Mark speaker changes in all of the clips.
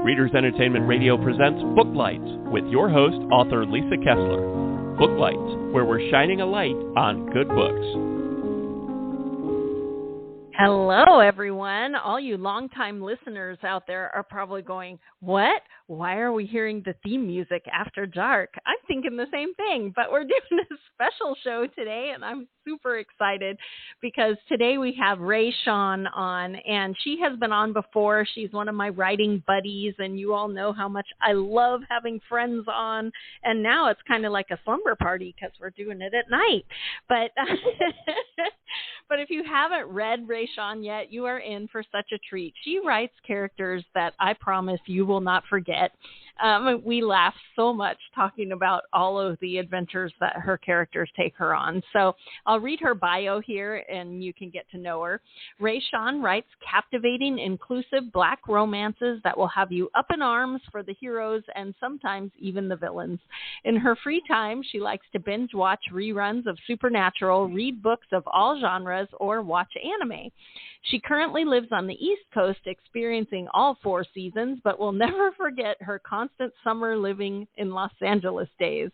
Speaker 1: Readers Entertainment Radio presents Booklights with your host, author Lisa Kessler. Booklights, where we're shining a light on good books.
Speaker 2: Hello, everyone. All you longtime listeners out there are probably going, what? Why are we hearing the theme music after dark? I'm thinking the same thing, but we're doing a special show today, and I'm super excited because today we have Shawn on, and she has been on before. She's one of my writing buddies, and you all know how much I love having friends on, and now it's kind of like a slumber party because we're doing it at night. But but if you haven't read Shawn yet, you are in for such a treat. She writes characters that I promise you will not forget. We laugh so much talking about all of the adventures that her characters take her on. So I'll read her bio here and you can get to know her. Shawn writes captivating, inclusive Black romances that will have you up in arms for the heroes and sometimes even the villains. In her free time, she likes to binge watch reruns of Supernatural, read books of all genres, or watch anime. She currently lives on the East Coast, experiencing all 4 seasons, but will never forget her constant summer living in Los Angeles days.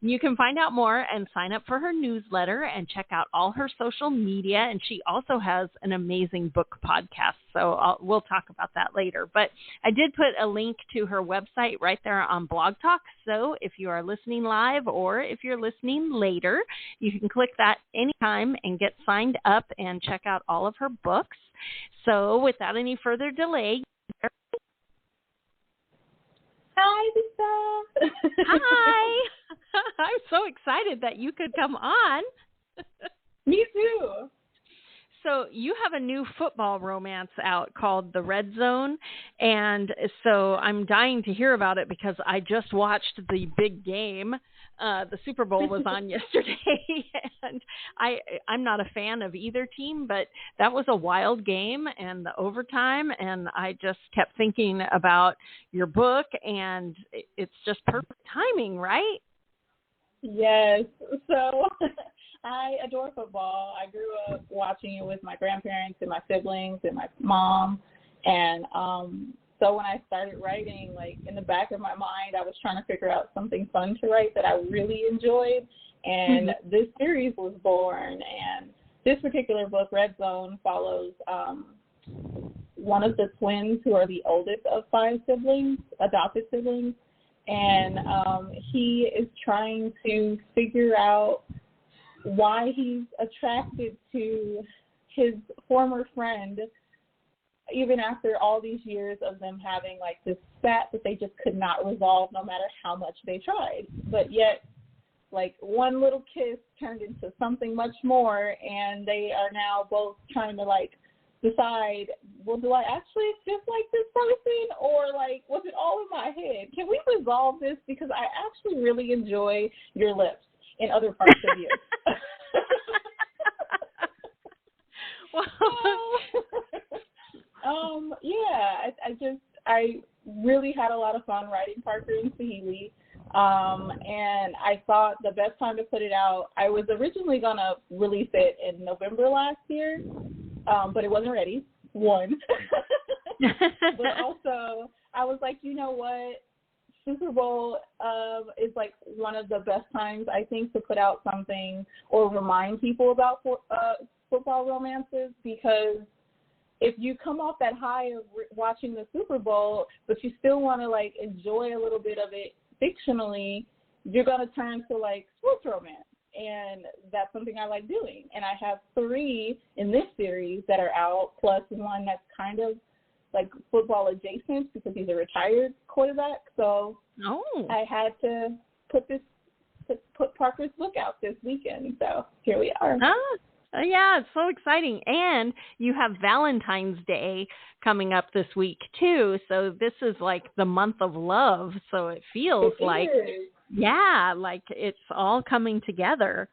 Speaker 2: You can find out more and sign up for her newsletter and check out all her social media. And she also has an amazing book podcast. So we'll talk about that later. But I did put a link to her website right there on Blog Talk. So if you are listening live or if you're listening later, you can click that anytime and get signed up and check out all of her books. So without any further delay.
Speaker 3: Hi, Lisa.
Speaker 2: Hi. I'm so excited that you could come on.
Speaker 3: Me too.
Speaker 2: So you have a new football romance out called The Red Zone, and so I'm dying to hear about it because I just watched the big game. The Super Bowl was on yesterday, and I'm not a fan of either team, but that was a wild game and the overtime, and I just kept thinking about your book, and it's just perfect timing, right?
Speaker 3: Yes. So I adore football. I grew up watching it with my grandparents and my siblings and my mom. And so when I started writing, like in the back of my mind, I was trying to figure out something fun to write that I really enjoyed. And this series was born. And this particular book, Red Zone, follows one of the twins who are the oldest of 5 siblings, adopted siblings. And he is trying to figure out why he's attracted to his former friend, even after all these years of them having like this spat that they just could not resolve no matter how much they tried. But yet, like one little kiss turned into something much more, and they are now both trying to like decide, well, do I actually just like this person, or like was it all in my head? Can we resolve this, because I actually really enjoy your lips in other parts of you. I really had a lot of fun writing Parker and Sahili. And I thought the best time to put it out, I was originally going to release it in November last year, but it wasn't ready, one. But also, I was like, you know what? Super Bowl is like one of the best times, I think, to put out something or remind people about football romances, because if you come off that high of watching the Super Bowl, but you still want to like enjoy a little bit of it fictionally, you're going to turn to like sports romance. And that's something I like doing. And I have 3 in this series that are out, plus one that's kind of like football adjacent because he's a retired quarterback. So I had to put Parker's book out this weekend. So here we are.
Speaker 2: Yeah, it's so exciting. And you have Valentine's Day coming up this week, too. So this is like the month of love. So it feels like it's all coming together.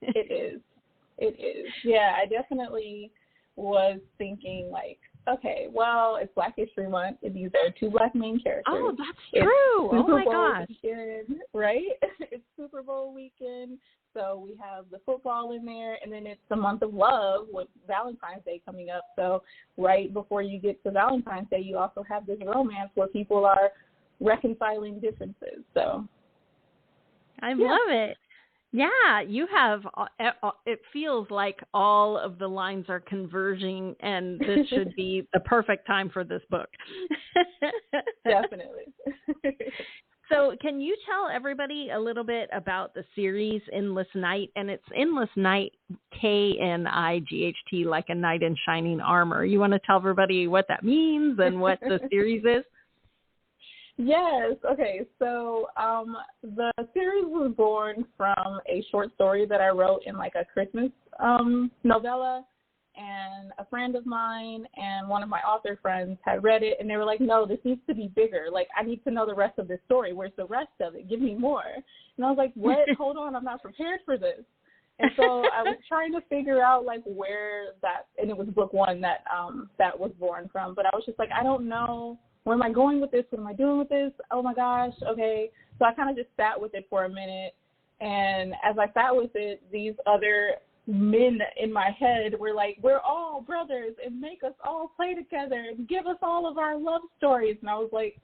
Speaker 3: It is. Yeah, I definitely was thinking like, okay, well, it's Black History Month, and these are 2 Black main characters.
Speaker 2: Oh, that's true. Oh, my gosh.
Speaker 3: Weekend, right? It's Super Bowl weekend. So we have the football in there, and then it's the month of love with Valentine's Day coming up. So right before you get to Valentine's Day, you also have this romance where people are reconciling differences. So
Speaker 2: I love it. Yeah, you have, it feels like all of the lines are converging, and this should be the perfect time for this book.
Speaker 3: Definitely.
Speaker 2: So can you tell everybody a little bit about the series Endless Night? And it's Endless Night, Knight, like a knight in shining armor. You want to tell everybody what that means and what the series is?
Speaker 3: Yes. Okay. So the series was born from a short story that I wrote in like a Christmas novella, and a friend of mine and one of my author friends had read it, and they were like, no, this needs to be bigger. Like, I need to know the rest of this story. Where's the rest of it? Give me more. And I was like, what? Hold on. I'm not prepared for this. And so I was trying to figure out like where that, and it was book one that that was born from. But I was just like, I don't know. Where am I going with this? What am I doing with this? Oh my gosh. Okay. So I kind of just sat with it for a minute. And as I sat with it, these other men in my head were like, we're all brothers and make us all play together and give us all of our love stories. And I was like,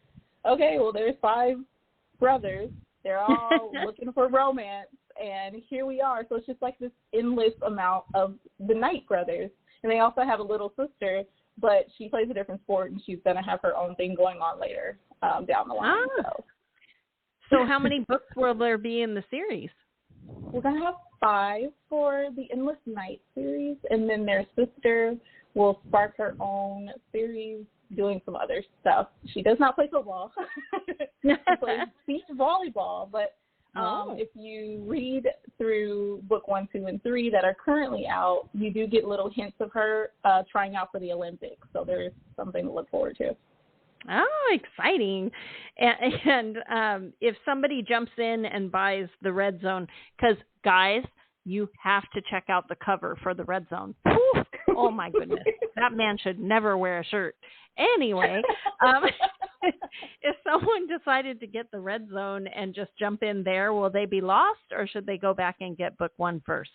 Speaker 3: okay, well, there's 5 brothers. They're all looking for romance. And here we are. So it's just like this endless amount of the Knight brothers. And they also have a little sister, but she plays a different sport, and she's going to have her own thing going on later down the line.
Speaker 2: So how many books will there be in the series?
Speaker 3: We're going to have 5 for the Endless Night series, and then their sister will spark her own series doing some other stuff. She does not play football. She plays beach volleyball, but if you read through book 1, 2, and 3 that are currently out, you do get little hints of her trying out for the Olympics. So there's something to look forward to.
Speaker 2: Oh, exciting. And if somebody jumps in and buys the Red Zone, because, guys, you have to check out the cover for the Red Zone. Whew, oh, my goodness. That man should never wear a shirt. Anyway, if someone decided to get the Red Zone and just jump in there, will they be lost, or should they go back and get book 1 first?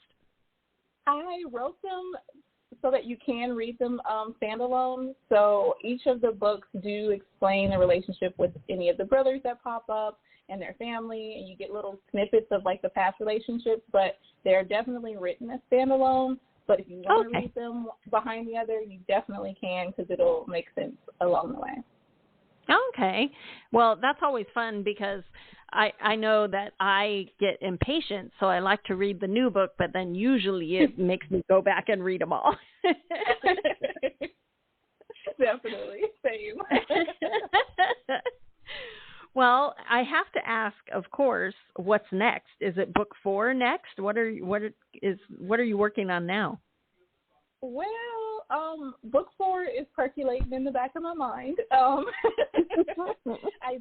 Speaker 3: I wrote them so that you can read them standalone. So each of the books do explain the relationship with any of the brothers that pop up and their family, and you get little snippets of like the past relationships, but they're definitely written as standalone. But if you want to read them behind the other, you definitely can, because it'll make sense along the way.
Speaker 2: Okay. Well, that's always fun, because I know that I get impatient, so I like to read the new book, but then usually it makes me go back and read them all.
Speaker 3: Definitely. Same.
Speaker 2: Well, I have to ask, of course, what's next? Is it book 4 next? What are you working on now?
Speaker 3: Well, book 4 is percolating in the back of my mind. I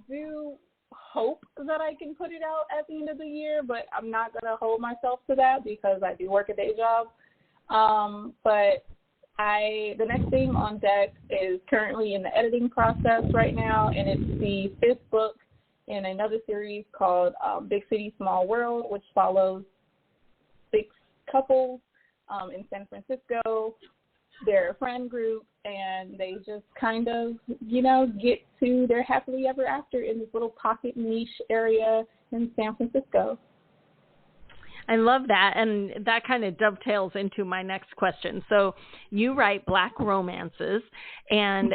Speaker 3: do hope that I can put it out at the end of the year, but I'm not going to hold myself to that, because I do work a day job. But the next thing on deck is currently in the editing process right now, and it's the 5th book in another series called Big City, Small World, which follows 6 couples in San Francisco. They're a friend group, and they just kind of, get to their happily ever after in this little pocket niche area in San Francisco.
Speaker 2: I love that, and that kind of dovetails into my next question. So you write Black romances, and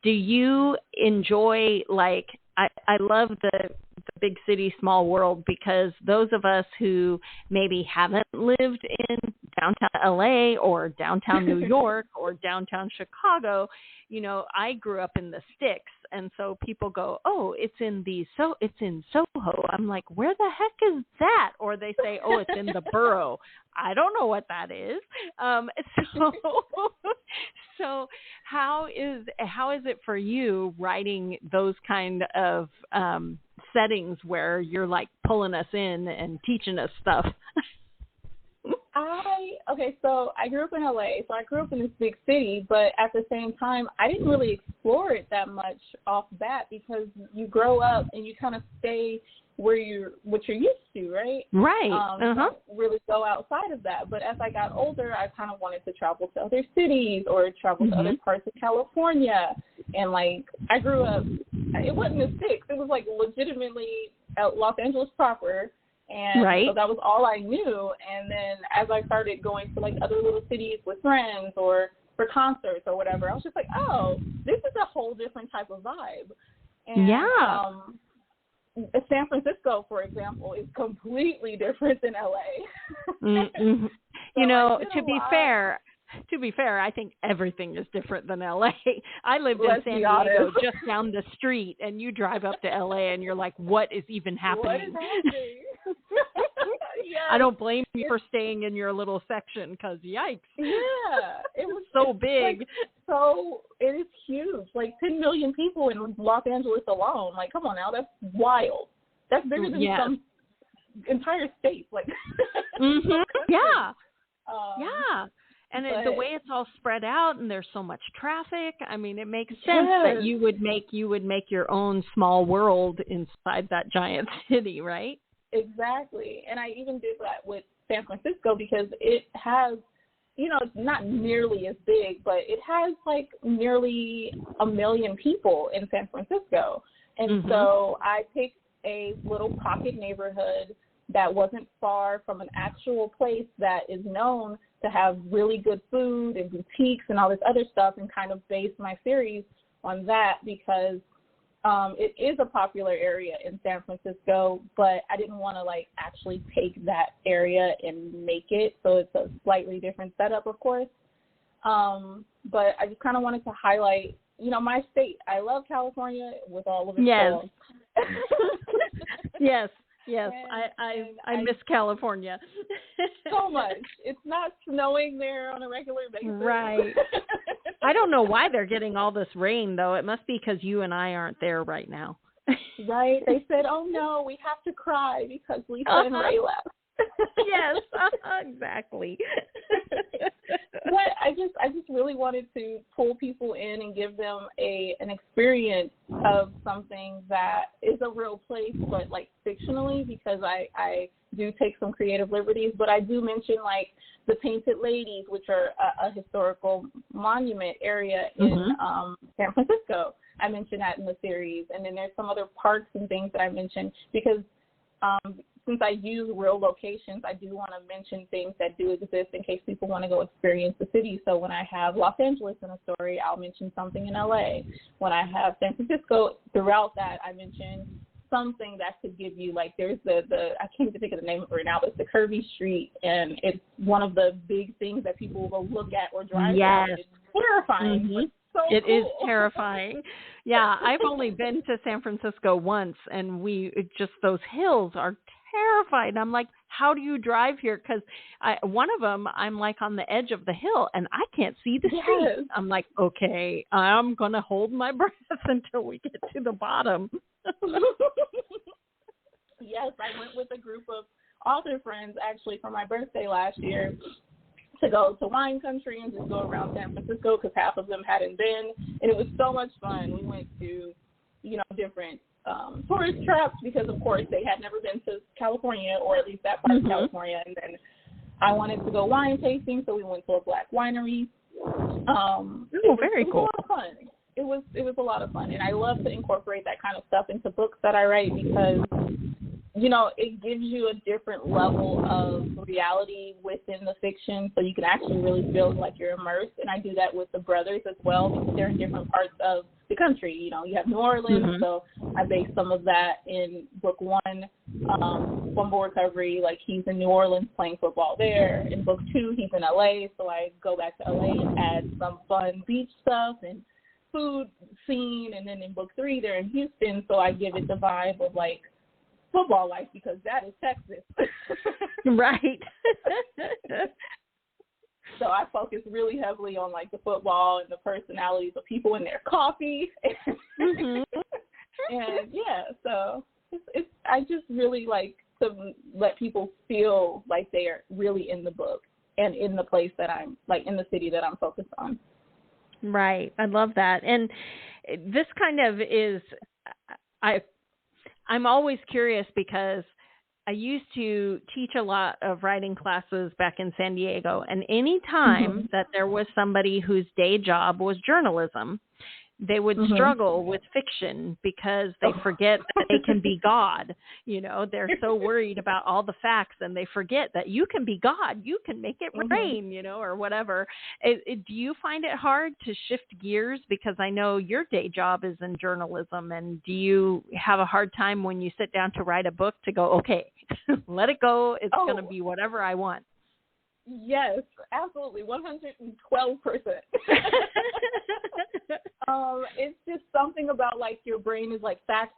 Speaker 2: do you enjoy, like, I love the Big City, Small World, because those of us who maybe haven't lived in downtown LA or downtown New York or downtown Chicago, I grew up in the sticks, and so people go, oh, it's in Soho. I'm like, where the heck is that? Or they say, oh, it's in the borough. I don't know what that is. So how is it for you writing those kind of settings where you're like pulling us in and teaching us stuff?
Speaker 3: Okay, so I grew up in LA, so I grew up in this big city, but at the same time, I didn't really explore it that much off bat because you grow up and you kind of stay what you're used to, right?
Speaker 2: Right.
Speaker 3: You don't really go outside of that. But as I got older, I kind of wanted to travel to other cities or travel to other parts of California. And like, I grew up, it wasn't the sticks. It was like legitimately Los Angeles proper. And so that was all I knew. And then as I started going to like other little cities with friends or for concerts or whatever, I was just like, oh, this is a whole different type of vibe. And, San Francisco, for example, is completely different than LA.
Speaker 2: So you know, to be fair, I think everything is different than LA. I lived in San Diego just down the street, and you drive up to LA and you're like, what is even happening?
Speaker 3: What is happening? Yes.
Speaker 2: I don't blame you for staying in your little section because yikes.
Speaker 3: Yeah. It was
Speaker 2: so big.
Speaker 3: Like, so it is huge. Like 10 million people in Los Angeles alone. Like, come on now. That's wild. That's bigger than some entire state. Like,
Speaker 2: yeah. And the way it's all spread out and there's so much traffic, I mean, it makes sense that you would make your own small world inside that giant city, right?
Speaker 3: Exactly. And I even did that with San Francisco because it has, you know, it's not nearly as big, but it has like nearly 1 million people in San Francisco. And so I picked a little pocket neighborhood that wasn't far from an actual place that is known to have really good food and boutiques and all this other stuff, and kind of based my series on that because it is a popular area in San Francisco, but I didn't want to like actually take that area and make it. So it's a slightly different setup, of course. But I just kind of wanted to highlight, you know, my state. I love California with all of its flaws.
Speaker 2: Yes. I miss California
Speaker 3: so much. It's not snowing there on a regular basis.
Speaker 2: Right. I don't know why they're getting all this rain, though. It must be because you and I aren't there right now.
Speaker 3: Right. They said, oh, no, we have to cry because Lisa and Ray left.
Speaker 2: Yes, exactly.
Speaker 3: But I just really wanted to pull people in and give them an experience of something that is a real place, but like fictionally, because I do take some creative liberties. But I do mention like the Painted Ladies, which are a historical monument area in San Francisco. I mentioned that in the series. And then there's some other parks and things that I mentioned because since I use real locations, I do want to mention things that do exist in case people want to go experience the city. So when I have Los Angeles in a story, I'll mention something in LA. When I have San Francisco, throughout that, I mention something that could give you, like, there's the I can't even think of the name of it right now, but it's the Curvy Street, and it's one of the big things that people will look at or drive by. It's terrifying. But it
Speaker 2: is terrifying. Yeah, I've only been to San Francisco once, and those hills are terrified. I'm like, how do you drive here? Because one of them, I'm like on the edge of the hill and I can't see the street. I'm like, okay, I'm going to hold my breath until we get to the bottom.
Speaker 3: Yes, I went with a group of author friends actually for my birthday last year to go to wine country and just go around San Francisco because half of them hadn't been. And it was so much fun. We went to, different tourist traps because, of course, they had never been to California, or at least that part of California. And then I wanted to go wine tasting, so we went to a black winery.
Speaker 2: Very cool.
Speaker 3: It was a lot of fun. It was a lot of fun, and I love to incorporate that kind of stuff into books that I write because, it gives you a different level of reality within the fiction, so you can actually really feel like you're immersed. And I do that with the brothers as well because they're in different parts of the country. You have New Orleans, so I base some of that in book one, Fumble Recovery. Like, he's in New Orleans playing football there. In book two, he's in LA, so I go back to LA and add some fun beach stuff and food scene. And then in book three, they're in Houston, so I give it the vibe of like football life because that is Texas.
Speaker 2: Right.
Speaker 3: So I focus really heavily on like the football and the personalities of people and their coffee. And so I just really like to let people feel like they are really in the book. and in the place that I'm, like, in the city that I'm focused on.
Speaker 2: Right. I love that. And this kind of is, I'm always curious because I used to teach a lot of writing classes back in San Diego, and any time that there was somebody whose day job was journalism, they would struggle with fiction because they forget that they can be God. You know, they're so worried about all the facts, and they forget that you can be God. You can make it rain, you know, or whatever. Do you find it hard to shift gears? Because I know your day job is in journalism, and do you have a hard time when you sit down to write a book to go, okay, let it go. It's going to be whatever I want.
Speaker 3: Yes, absolutely, 112%. It's just something about, like, your brain is like facts.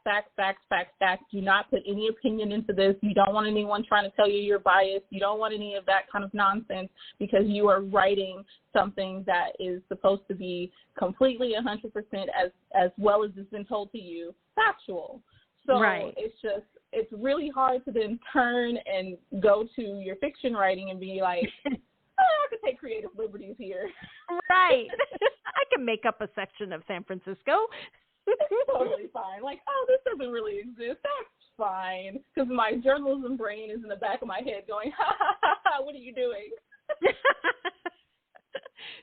Speaker 3: Do not put any opinion into this. You don't want anyone trying to tell you you're biased. You don't want any of that kind of nonsense, because you are writing something that is supposed to be completely 100% as well as it's been told to you, factual. So it's really hard to then turn and go to your fiction writing and be like, I could take creative liberties here.
Speaker 2: Right. I can make up a section of San Francisco.
Speaker 3: It's totally fine. Like, oh, this doesn't really exist. That's fine. Because my journalism brain is in the back of my head going, ha, ha, ha, ha, what are you doing?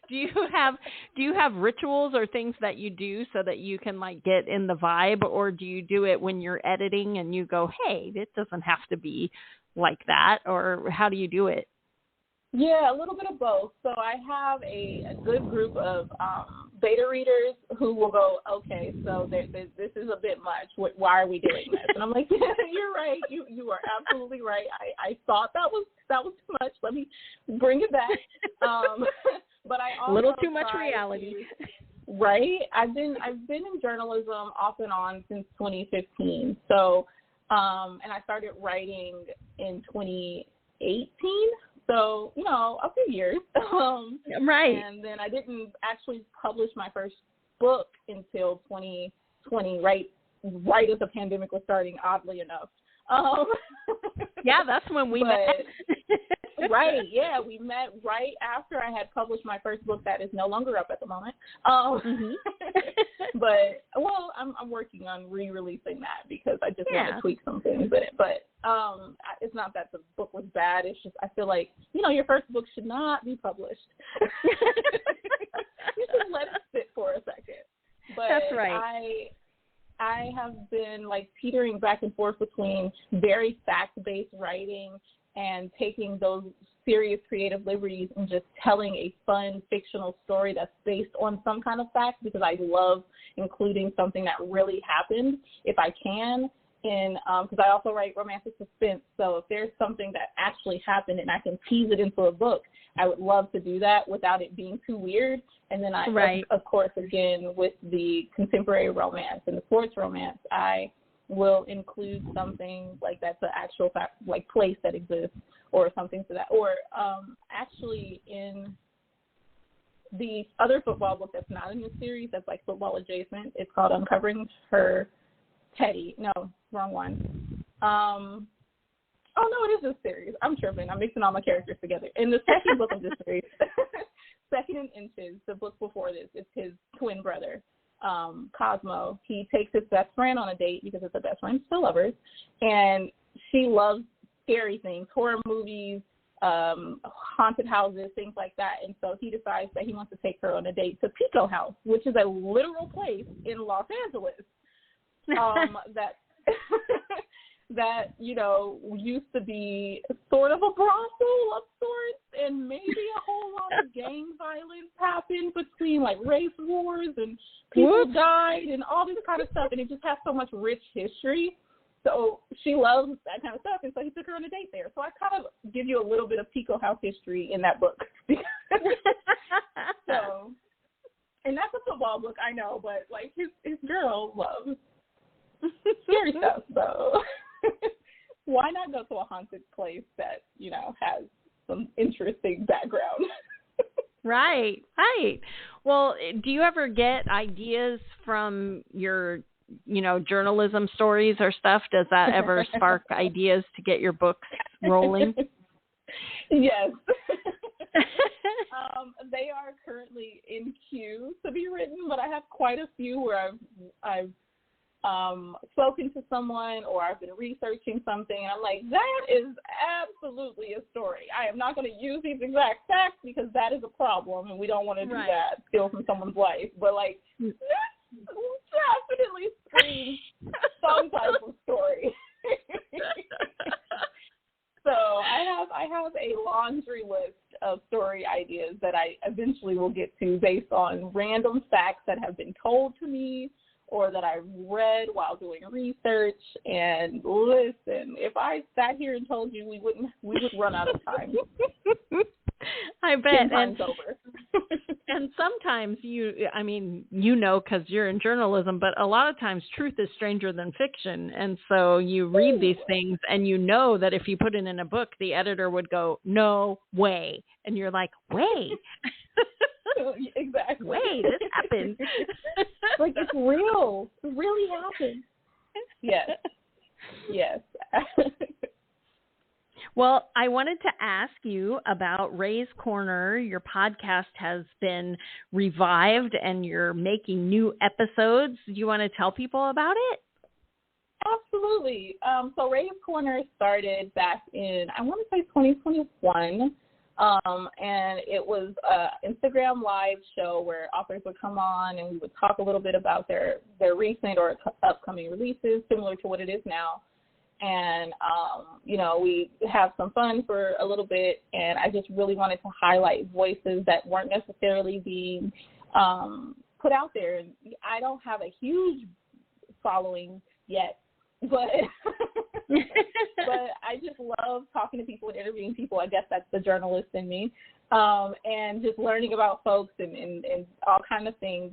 Speaker 2: Do you have rituals or things that you do so that you can, like, get in the vibe, or do you do it when you're editing and you go, hey, it doesn't have to be like that, or how do you do it?
Speaker 3: Yeah, a little bit of both. So I have a good group of beta readers who will go, okay, so this is a bit much. Why are we doing this? And I'm like, yeah, you're right. You are absolutely right. I thought that was too much. Let me bring it back. But I also
Speaker 2: a little too much reality.
Speaker 3: Right. I've been in journalism off and on since 2015. So, and I started writing in 2018. So, you know, a few years.
Speaker 2: Right.
Speaker 3: And then I didn't actually publish my first book until 2020, right as the pandemic was starting, oddly enough.
Speaker 2: Yeah, that's when we met.
Speaker 3: Right, yeah, we met right after I had published my first book that is no longer up at the moment. But, well, I'm working on re-releasing that because I just want to tweak some things in it. But it's not that the book was bad. It's just I feel like, you know, your first book should not be published. You should let it sit for a second. But
Speaker 2: that's right.
Speaker 3: I have been, like, teetering back and forth between very fact-based writing and taking those serious creative liberties and just telling a fun fictional story that's based on some kind of fact, because I love including something that really happened if I can. And because I also write romantic suspense, so if there's something that actually happened and I can tease it into a book, I would love to do that without it being too weird. And then of course, again, with the contemporary romance and the sports romance, I will include something like that's an actual fact, like place that exists or something to that. Or actually in the other football book that's not in the series, that's like football adjacent, it's called Uncovering Her Teddy. No, wrong one. Oh, no, it is this series. I'm tripping. I'm mixing all my characters together. In the second book of this series, Second in Inches, the book before this, it's his twin brother, Cosmo. He takes his best friend on a date because it's a best friend, still lovers, and she loves scary things, horror movies, haunted houses, things like that. And so he decides that he wants to take her on a date to Pico House, which is a literal place in Los Angeles. That you know, used to be sort of a brothel of sorts, and maybe a whole lot of gang violence happened between, like, race wars and people died and all this kind of stuff, and it just has so much rich history. So she loves that kind of stuff, and so he took her on a date there. So I kind of give you a little bit of Pico House history in that book. So, and that's a football book, I know, but, like, his girl loves scary stuff, so why not go to a haunted place that, you know, has some interesting background?
Speaker 2: Right. Well, do you ever get ideas from your, you know, journalism stories or stuff? Does that ever spark ideas to get your books rolling?
Speaker 3: Yes. They are currently in queue to be written, but I have quite a few where I've spoken to someone or I've been researching something, and I'm like, that is absolutely a story. I am not going to use these exact facts because that is a problem, and we don't want to do that, steal from someone's life. But, like, this definitely screams some type of story. So I have a laundry list of story ideas that I eventually will get to based on random facts that have been told to me or that I read while doing research. And listen, if I sat here and told you, we would run out of time.
Speaker 2: I bet.
Speaker 3: Time's over.
Speaker 2: And sometimes because you're in journalism, but a lot of times truth is stranger than fiction. And so you read these things and you know that if you put it in a book, the editor would go, no way. And you're like, way.
Speaker 3: Exactly.
Speaker 2: Way, this happened.
Speaker 3: Like, it's real. It really happened. Yes. Yes.
Speaker 2: Well, I wanted to ask you about Ray's Corner. Your podcast has been revived and you're making new episodes. Do you want to tell people about it?
Speaker 3: Absolutely. So Ray's Corner started back in, I want to say 2021. And it was an Instagram live show where authors would come on and we would talk a little bit about their recent or upcoming releases, similar to what it is now. And, we have some fun for a little bit, and I just really wanted to highlight voices that weren't necessarily being put out there. And I don't have a huge following yet, but but I just love talking to people and interviewing people. I guess that's the journalist in me, and just learning about folks and all kind of things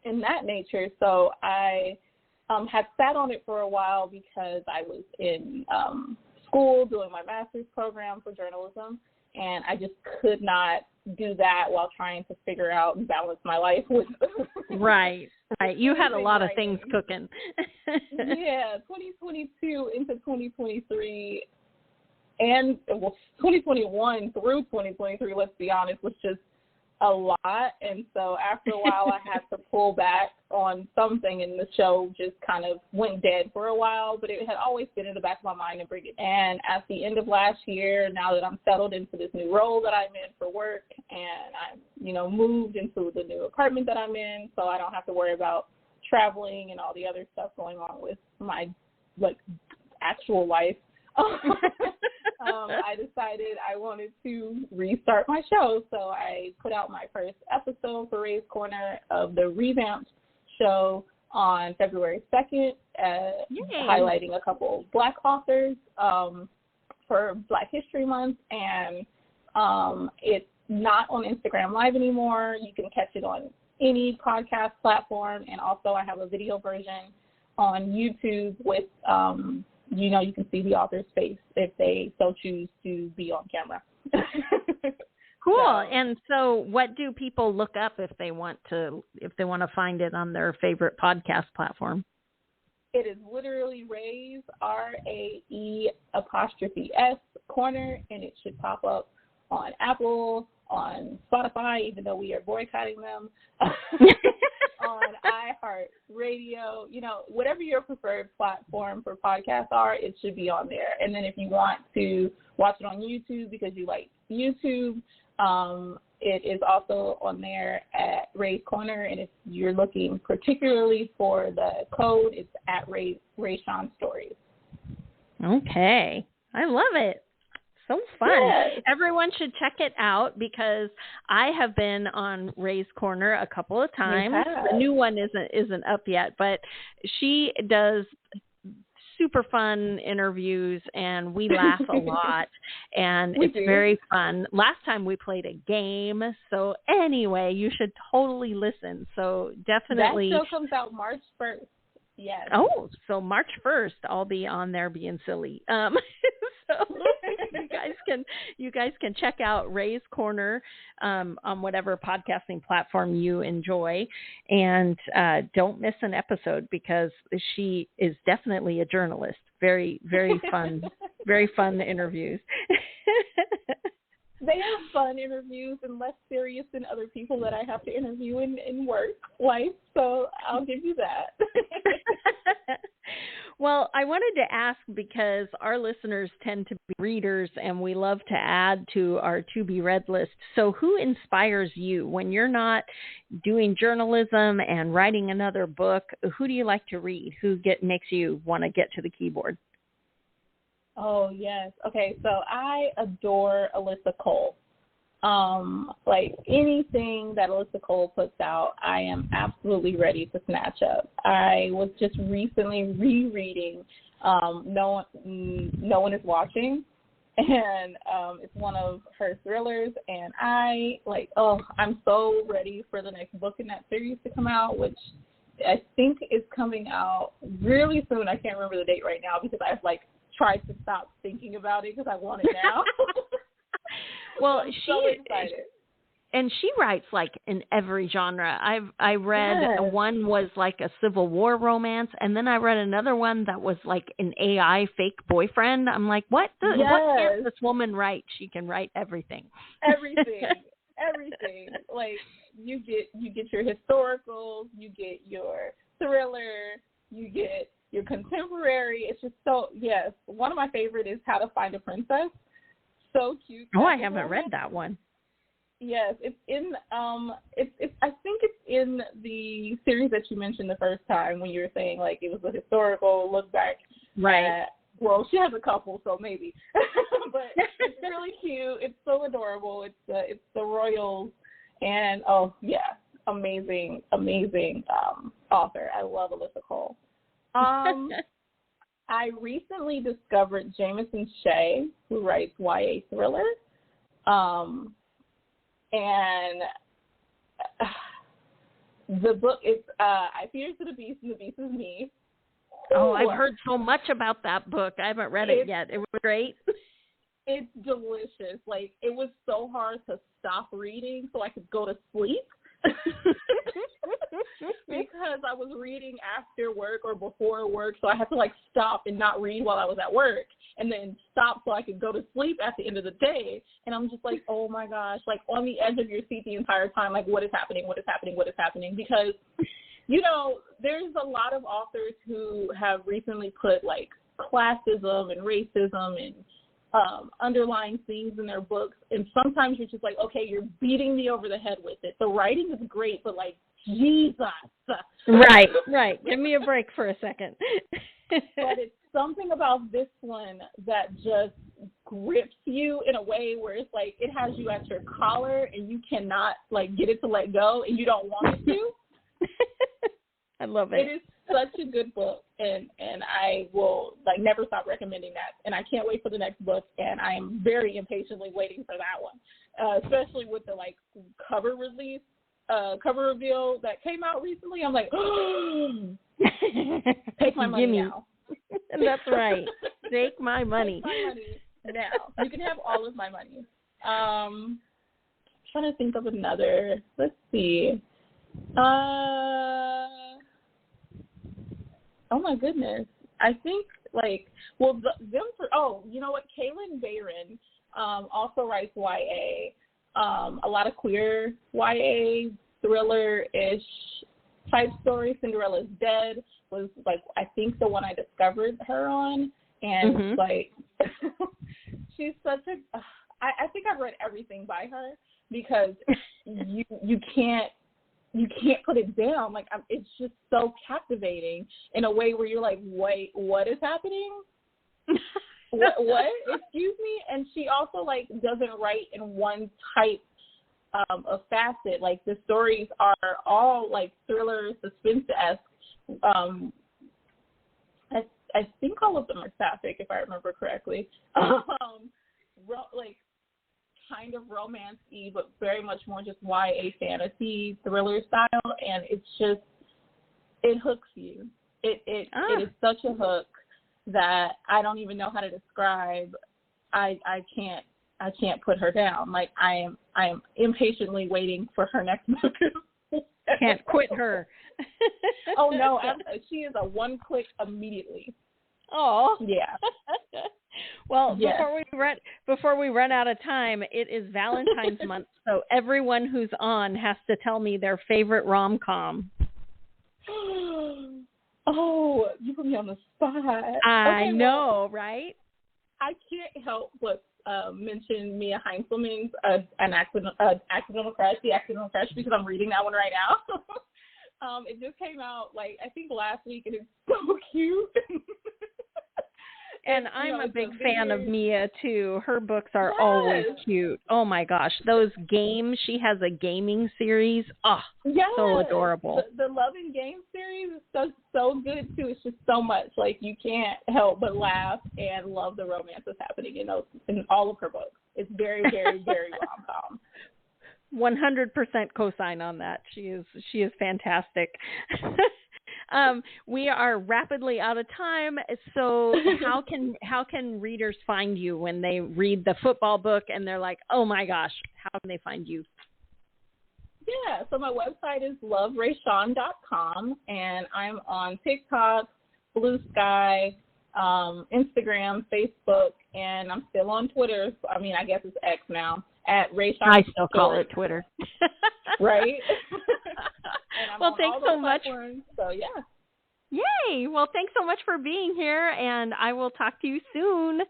Speaker 3: in that nature. So I had sat on it for a while because I was in school doing my master's program for journalism, and I just could not do that while trying to figure out and balance my life with
Speaker 2: Right. You had a lot of things cooking.
Speaker 3: Yeah, 2022 into 2023 and 2021 through 2023, let's be honest, was just a lot. And so after a while, I had to pull back on something, and the show just kind of went dead for a while, but it had always been in the back of my mind to bring it. And at the end of last year, now that I'm settled into this new role that I'm in for work, and I'm, moved into the new apartment that I'm in, so I don't have to worry about traveling and all the other stuff going on with my, actual life, I decided I wanted to restart my show. So I put out my first episode for Ray's Corner of the revamped show on February 2nd, highlighting a couple Black authors for Black History Month. And it's not on Instagram Live anymore. You can catch it on any podcast platform. And also I have a video version on YouTube with you can see the author's face if they so choose to be on camera.
Speaker 2: Cool. And so what do people look up if they want to find it on their favorite podcast platform?
Speaker 3: It is literally Ray's, RAE''S Corner, and it should pop up on Apple, on Spotify, even though we are boycotting them, on iHeartRadio, whatever your preferred platform for podcasts are, it should be on there. And then if you want to watch it on YouTube because you like YouTube, it is also on there at Ray's Corner. And if you're looking particularly for the code, it's at Shawn Stories.
Speaker 2: Okay. I love it. So fun. Yes. Everyone should check it out because I have been on Ray's Corner a couple of times. The new one isn't up yet, but she does super fun interviews and we laugh a lot and it's very fun. Last time we played a game. So anyway, you should totally listen. So definitely.
Speaker 3: That show comes out March 1st. Yes.
Speaker 2: Oh, so March 1st, I'll be on there being silly. So you guys can check out Ray's Corner on whatever podcasting platform you enjoy, and don't miss an episode because she is definitely a journalist. Very, very fun, very fun interviews.
Speaker 3: they are fun interviews and less serious than other people that I have to interview in work life. So I'll give you that.
Speaker 2: Well, I wanted to ask because our listeners tend to be readers and we love to add to our to be read list. So who inspires you when you're not doing journalism and writing another book? Who do you like to read? Who makes you want to get to the keyboard?
Speaker 3: Oh, yes. Okay, so I adore Alyssa Cole. Like anything that Alyssa Cole puts out, I am absolutely ready to snatch up. I was just recently rereading No One Is Watching, and it's one of her thrillers, and I'm so ready for the next book in that series to come out, which I think is coming out really soon. I can't remember the date right now because I've tried to stop thinking about it because I want it now.
Speaker 2: Well,
Speaker 3: so excited.
Speaker 2: And she writes in every genre. I read one was like a Civil War romance, and then I read another one that was like an AI fake boyfriend. I'm like, what can this woman write? She can write everything.
Speaker 3: Everything. Like you get your historicals, you get your thriller, you get your contemporary. It's just so, yes. One of my favorite is How to Find a Princess. So cute.
Speaker 2: Oh, I haven't read that one.
Speaker 3: Yes, it's in I think it's in the series that you mentioned the first time when you were saying it was a historical look back.
Speaker 2: Right.
Speaker 3: Well, she has a couple, so maybe. But it's really cute. It's so adorable. It's the royals, and amazing author. I love Alyssa Cole. I recently discovered Jameson Shea, who writes YA thriller. And the book is I Fear to the Beast and the Beast is Me.
Speaker 2: Oh, I've heard so much about that book. I haven't read it yet. It was great.
Speaker 3: It's delicious. It was so hard to stop reading so I could go to sleep. Because I was reading after work or before work, so I had to stop and not read while I was at work, and then stop so I could go to sleep at the end of the day. And I'm just oh my gosh, on the edge of your seat the entire time, what is happening? Because there's a lot of authors who have recently put classism and racism and underlying themes in their books, and sometimes you're just okay, you're beating me over the head with it. The writing is great, but Jesus.
Speaker 2: Right. Give me a break for a second.
Speaker 3: But it's something about this one that just grips you in a way where it's it has you at your collar and you cannot get it to let go, and you don't want it to.
Speaker 2: I love it.
Speaker 3: It is such a good book, and I will never stop recommending that. And I can't wait for the next book, and I am very impatiently waiting for that one, especially with the cover reveal that came out recently. I'm take my money now.
Speaker 2: That's right. Take my money.
Speaker 3: Take my money now. You can have all of my money. Trying to think of another. Let's see. Oh my goodness. I think you know what? Kaylin Bayron also writes YA. A lot of queer YA thriller-ish type stories. Cinderella's Dead was I think the one I discovered her on, and she's such a. I think I've read everything by her because you can't put it down. It's just so captivating in a way where you're wait, what is happening? what? Excuse me? And she also doesn't write in one type of facet. The stories are all thriller, suspense-esque. I think all of them are sapphic, if I remember correctly. Kind of romance-y, but very much more just YA fantasy thriller style, and it hooks you. It is such a hook that I don't even know how to describe. I can't put her down. I am impatiently waiting for her next book.
Speaker 2: Can't quit her.
Speaker 3: Oh no, she is a one click immediately.
Speaker 2: Oh
Speaker 3: yeah.
Speaker 2: Well,
Speaker 3: Yes.
Speaker 2: before we run out of time, it is Valentine's month, so everyone who's on has to tell me their favorite rom-com.
Speaker 3: Oh, you put me on the spot.
Speaker 2: I know, right?
Speaker 3: I can't help but mention Mia Heinzelman's an accidental crush, The Accidental Crush, because I'm reading that one right now. It just came out, like, I think last week, and it's so cute.
Speaker 2: And I'm a big fan of Mia, too. Her books are always cute. Oh, my gosh. Those games, she has a gaming series. Oh, so adorable.
Speaker 3: The Love and Game series is so good, too. It's just so much. Like, you can't help but laugh and love the romance that's happening in all of her books. It's very, very, very rom-com.
Speaker 2: 100% co-sign on that. She is fantastic. We are rapidly out of time. So how can readers find you when they read the football book and they're like, oh my gosh, how can they find you?
Speaker 3: Yeah, so my website is loveraysean.com, and I'm on TikTok, Blue Sky, Instagram, Facebook, and I'm still on Twitter. I mean, I guess it's X now, at Rayshawn.
Speaker 2: I still call it Twitter.
Speaker 3: Right?
Speaker 2: Well, thanks so much.
Speaker 3: So, yeah.
Speaker 2: Yay! Well, thanks so much for being here, and I will talk to you soon.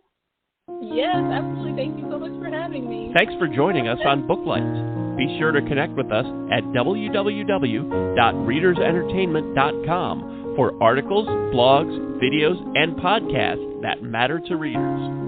Speaker 3: Yes, absolutely. Thank you so much for having me.
Speaker 1: Thanks for joining us on Booklights. Be sure to connect with us at www.readersentertainment.com for articles, blogs, videos, and podcasts that matter to readers.